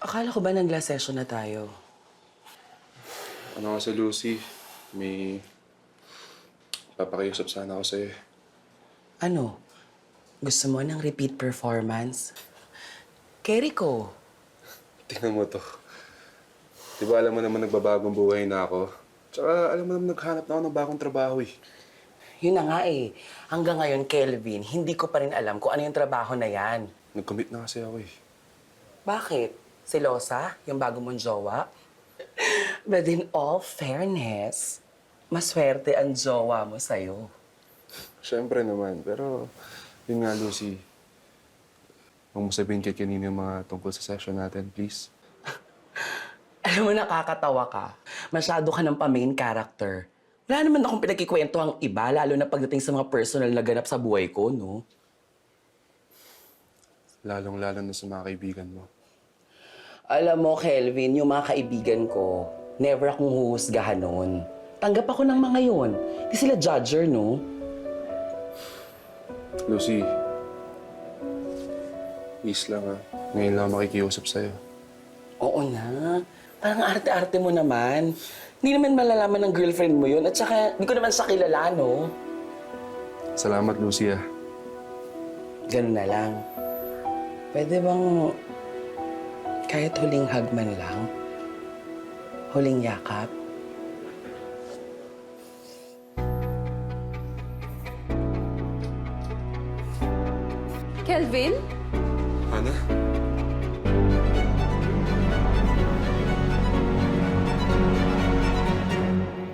Akala ko ba nag-last session na tayo? Ano nga sa Lucy, may papakiusap sana ako sa'yo. Ano? Gusto mo ng repeat performance? Kerry ko. Tingnan mo to. Di ba alam mo naman nagbabagong buhay na ako? Tsaka alam mo naman naghanap na ako ng bagong trabaho eh. Yun na nga eh. Hanggang ngayon, Kelvin, hindi ko pa rin alam kung ano yung trabaho na yan. Nag-commit na kasi ako eh. Bakit? Selosa? Yung bago mong jowa? But in all fairness, maswerte ang jowa mo sa'yo. Siyempre naman, pero yun nga Lucy. Huwag mo sabihin kay kanino yung mga tungkol sa session natin, please. Alam mo, nakakatawa ka. Masyado ka ng pa-main character. Wala naman akong pinagkikwento ang iba, lalo na pagdating sa mga personal na ganap sa buhay ko, no? Lalong-lalo na sa mga kaibigan mo. Alam mo, Kelvin, yung mga kaibigan ko, never akong huhusgahan nun. Tanggap ako ng mga yun. Di sila judger, no? Lucy, please lang ha. Ngayon lang ako makikiusap sa'yo. Oo na. Parang arte-arte mo naman. Hindi naman malalaman ng girlfriend mo yun. At saka, di ko naman siya kilala, no? Salamat, Lucy ah. Ganun na lang. Pwede bang kahit huling hug man lang? Huling yakap? Kelvin? Hana?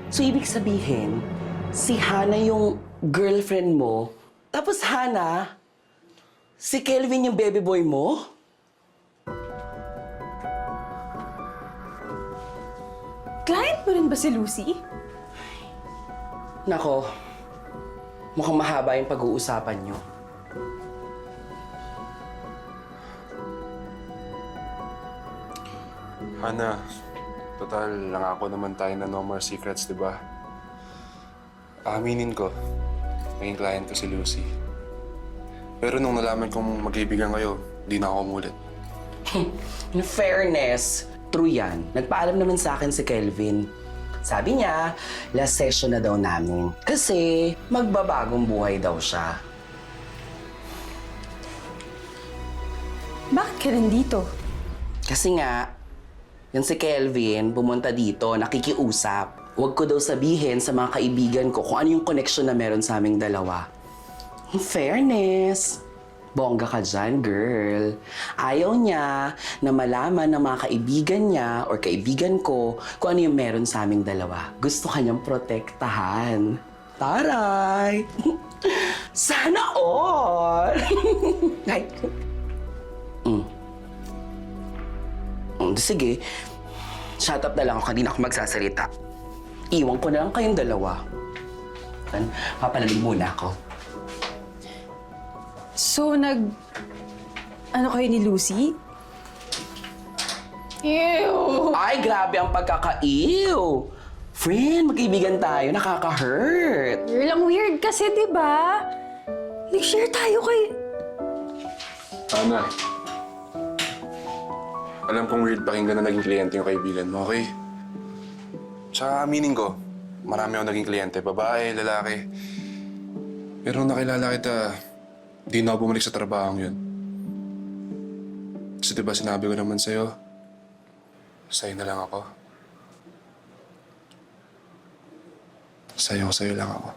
So, ibig sabihin, si Hana yung girlfriend mo, tapos Hana, si Kelvin yung baby boy mo? Client mo rin ba si Lucy? Nako, mukhang mahaba yung pag-uusapan nyo. Hana, total, nangako naman tayo na no more secrets, di ba? Aaminin ko, naging client ko si Lucy. Pero nung nalaman kong magkaibigan kayo, di na ako umulit. In fairness, true yan. Nagpaalam naman sa akin si Kelvin. Sabi niya, last session na daw namin. Kasi magbabagong buhay daw siya. Bakit ka rin dito? Kasi nga, yan si Kelvin, pumunta dito, nakikiusap. Huwag ko daw sabihin sa mga kaibigan ko kung ano yung connection na meron sa aming dalawa. In fairness, bongga ka dyan, girl. Ayaw niya na malaman ng mga kaibigan niya or kaibigan ko kung ano yung meron sa aming dalawa. Gusto kanyang protektahan. Taray! Sana all! Ay. Sige, shut up na lang ako, hindi na ako magsasalita. Iwan ko na lang kayong dalawa. Papalalig muna ako. So, ano kayo ni Lucy? Ew! Ay, grabe ang pagkaka-ew! Friend, magkaibigan tayo, nakaka-hurt. You're lang weird kasi, di ba? Nag-share tayo kay... Hana, alam kong weird pakinggan na naging kliyente yung kaibigan mo, okay? Tsaka aminin ko, marami akong naging kliyente, babae, lalaki. Pero nung nakilala kita, di na ako bumalik sa trabahong yun. Kasi diba sinabi ko naman sa'yo na lang ako. Sa'yo lang ako.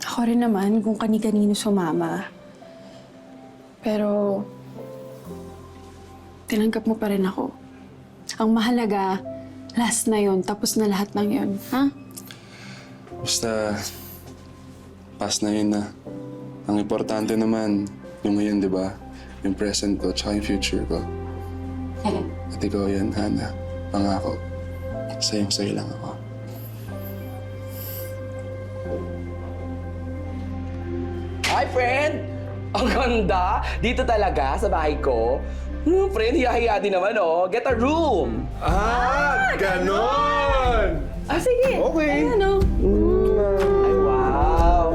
Ako rin naman kung kani-kanino sumama. Pero, tinanggap mo pa rin ako. Ang mahalaga, last na yon, tapos na lahat ng yon, ha? Basta, past na yun na. Ang importante naman, yung ngayon, di ba? Yung present ko, tsaka yung future ko. At ikaw yan, Hana. Pangako. Sa'yo lang ako. Hi, friend! Ang ganda! Dito talaga, sa bahay ko. Friend, hiya-hiya din naman, oh. Get a room! Ganon! Ah, sige. Okay. Ayan, oh. Ay, wow!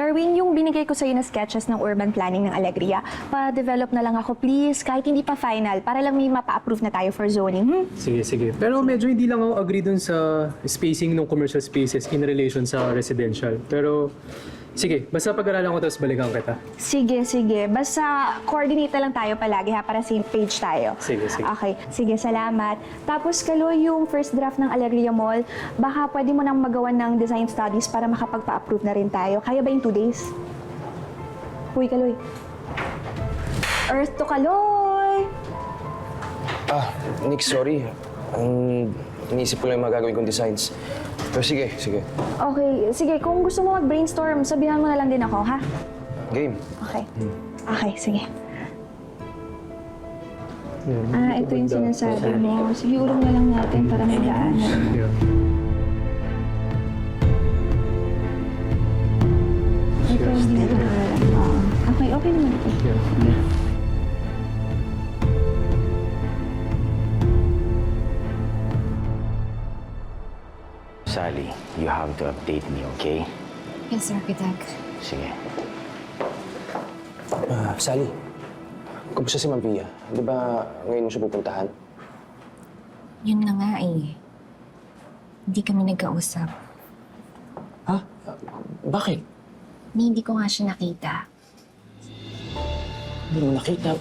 Darwin, yung binigay ko sa'yo na sketches ng urban planning ng Alegria, pa-develop na lang ako please, kahit hindi pa final, para lang may mapa-approve na tayo for zoning. Sige. Pero medyo hindi lang ako agree dun sa spacing ng commercial spaces in relation sa residential. Pero sige, basta pag-aralan ko tapos balikan kita. Sige. Basta coordinate na lang tayo palagi ha, para same page tayo. Sige. Okay, sige, salamat. Tapos Kaloy, yung first draft ng Alegria Mall, baka pwede mo nang magawa ng design studies para makapagpa-approve na rin tayo. Kaya ba in 2 days? Uy, Kaloy. Earth to Kaloy! Nick, sorry. Iniisip ko lang yung magagawin kong designs. Pero sige. Okay, sige. Kung gusto mo mag-brainstorm, sabihan mo na lang din ako, ha? Game. Okay, sige. Ito yung sinasabi mo. Sige, urong na lang natin para may daanan. Yeah. Ito yung hinaharalan mo. Okay naman ito. Yeah. Sally, you have to update me, okay? Yes, Architect. Sige. Sally, kumusta si Ma'am Pia? Di ba ngayon mo siya pupuntahan? Yun na nga eh. Hindi kami nagkausap. Ha? Bakit? Hindi ko nga siya nakita. Hindi mo nakita.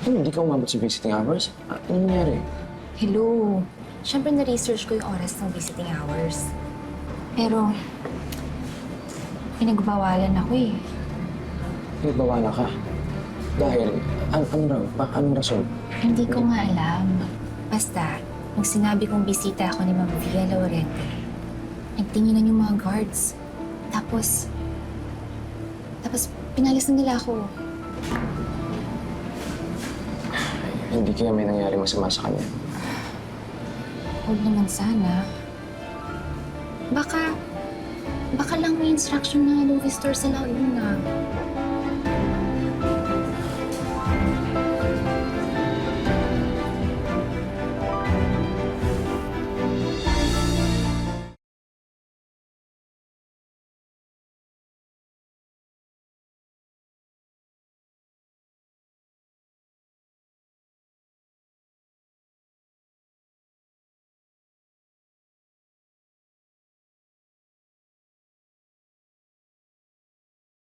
Hindi ka umabot sa visiting hours? Ano nangyari? Hello. Siyempre na-research ko yung oras ng visiting hours. Pero, pinagbawalan ako eh. Nagbawala ka. Dahil, ano raw? Anong rason? Hindi ko nga alam. Basta, nung sinabi kong bisita ako ni Ma'am Via Laurente, nagtinginan yung mga guards. Tapos pinalis na nila ako. Hindi kaya may nangyari masama sa kanya. Huwag naman sana. Baka lang may instruction na Louis Store sa Laguna.